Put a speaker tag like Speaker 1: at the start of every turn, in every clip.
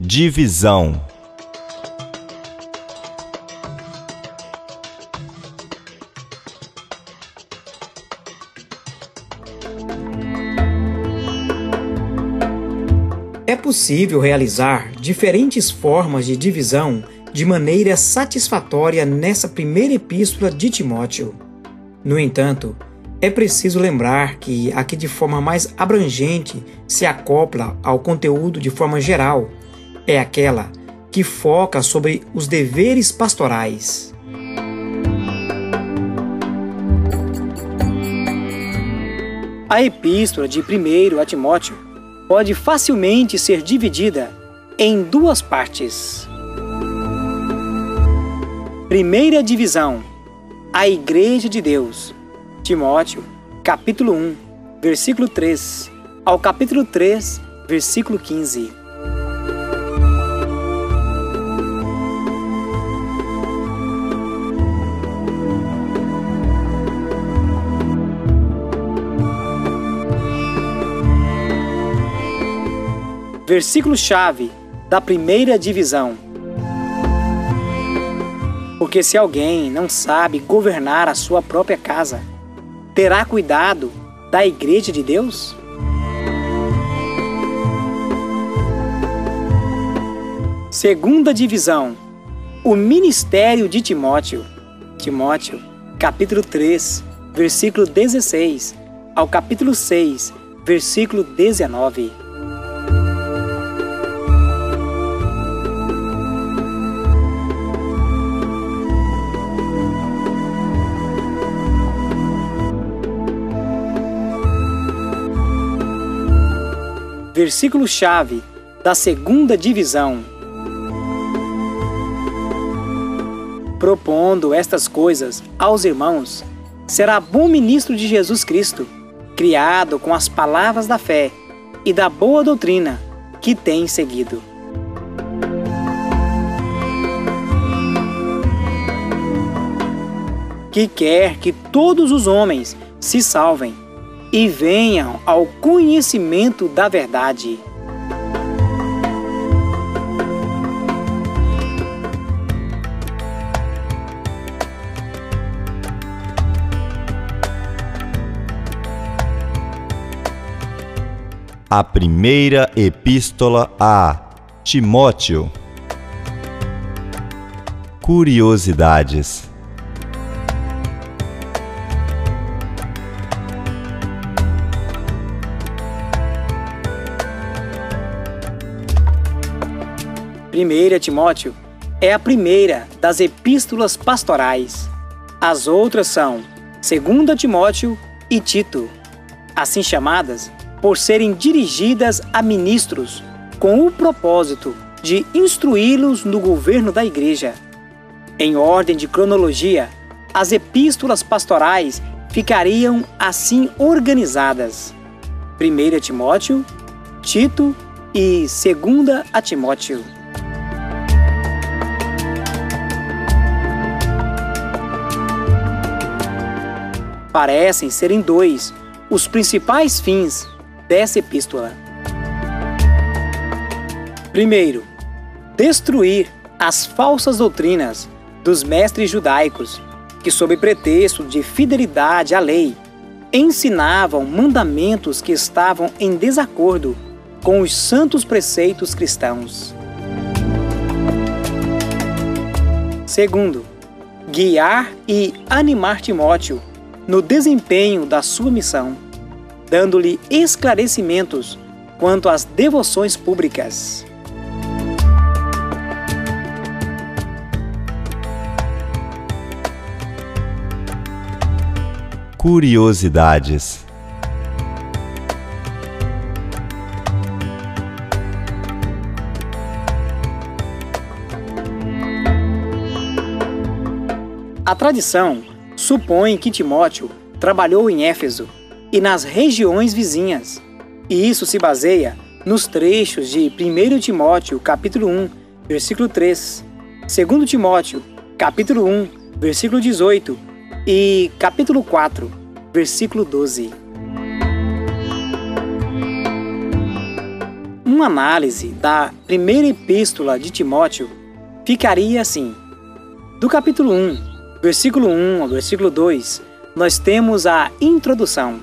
Speaker 1: Divisão.
Speaker 2: É possível realizar diferentes formas de divisão de maneira satisfatória nessa primeira epístola de Timóteo. No entanto, é preciso lembrar que a que de forma mais abrangente se acopla ao conteúdo de forma geral é aquela que foca sobre os deveres pastorais. A epístola de 1 a Timóteo pode facilmente ser dividida em duas partes. Primeira divisão: a Igreja de Deus. Timóteo, capítulo 1, versículo 3, ao capítulo 3, versículo 15. Versículo-chave da primeira divisão. Porque se alguém não sabe governar a sua própria casa, terá cuidado da Igreja de Deus? Segunda divisão: o ministério de Timóteo. Timóteo, capítulo 3, versículo 16, ao capítulo 6, versículo 19. Versículo-chave da segunda divisão. Propondo estas coisas aos irmãos, será bom ministro de Jesus Cristo, criado com as palavras da fé e da boa doutrina que tem seguido. Que quer que todos os homens se salvem e venham ao conhecimento da verdade.
Speaker 1: A primeira epístola a Timóteo. Curiosidades.
Speaker 2: Primeira Timóteo é a primeira das epístolas pastorais. As outras são 2 Timóteo e Tito, assim chamadas por serem dirigidas a ministros com o propósito de instruí-los no governo da igreja. Em ordem de cronologia, as epístolas pastorais ficariam assim organizadas: 1 Timóteo, Tito e 2 Timóteo. Parecem serem dois os principais fins dessa epístola. Primeiro, destruir as falsas doutrinas dos mestres judaicos que, sob pretexto de fidelidade à lei, ensinavam mandamentos que estavam em desacordo com os santos preceitos cristãos. Segundo, guiar e animar Timóteo no desempenho da sua missão, dando-lhe esclarecimentos quanto às devoções públicas.
Speaker 1: Curiosidades.
Speaker 2: A tradição supõe que Timóteo trabalhou em Éfeso e nas regiões vizinhas, e isso se baseia nos trechos de 1 Timóteo, capítulo 1, versículo 3, 2 Timóteo, capítulo 1, versículo 18 e capítulo 4, versículo 12. uma análise da primeira epístola de Timóteo, ficaria assim. Do capítulo 1, versículo 1 ao versículo 2, nós temos a introdução.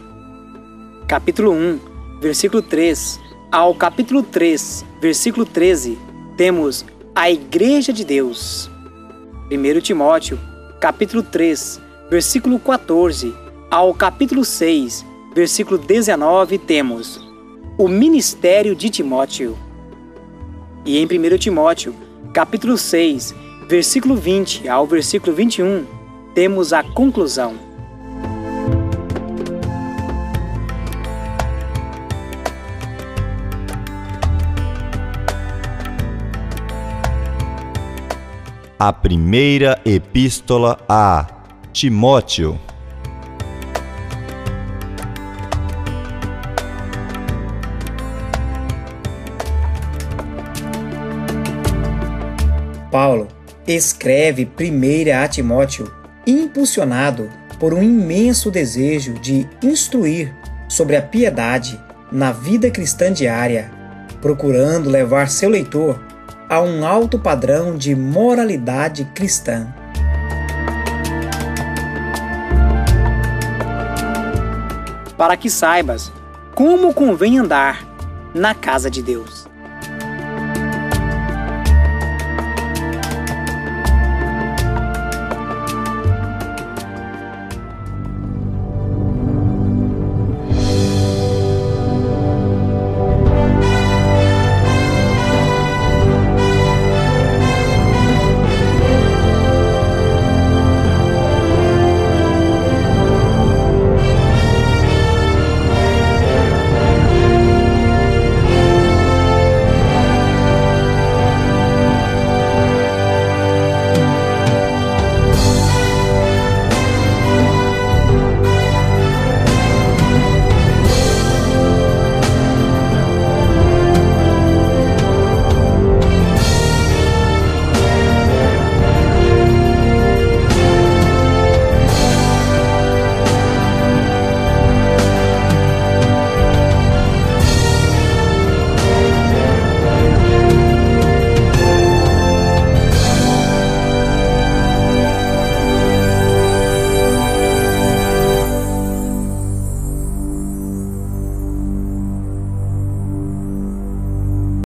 Speaker 2: Capítulo 1, versículo 3 ao capítulo 3, versículo 13, temos a Igreja de Deus. 1 Timóteo, capítulo 3, versículo 14 ao capítulo 6, versículo 19, temos o ministério de Timóteo. E em 1 Timóteo, capítulo 6, versículo 20 ao versículo 21, temos a conclusão.
Speaker 1: A primeira epístola a Timóteo.
Speaker 2: Paulo escreve 1 a Timóteo impulsionado por um imenso desejo de instruir sobre a piedade na vida cristã diária, procurando levar seu leitor a um alto padrão de moralidade cristã. Para que saibas como convém andar na casa de Deus.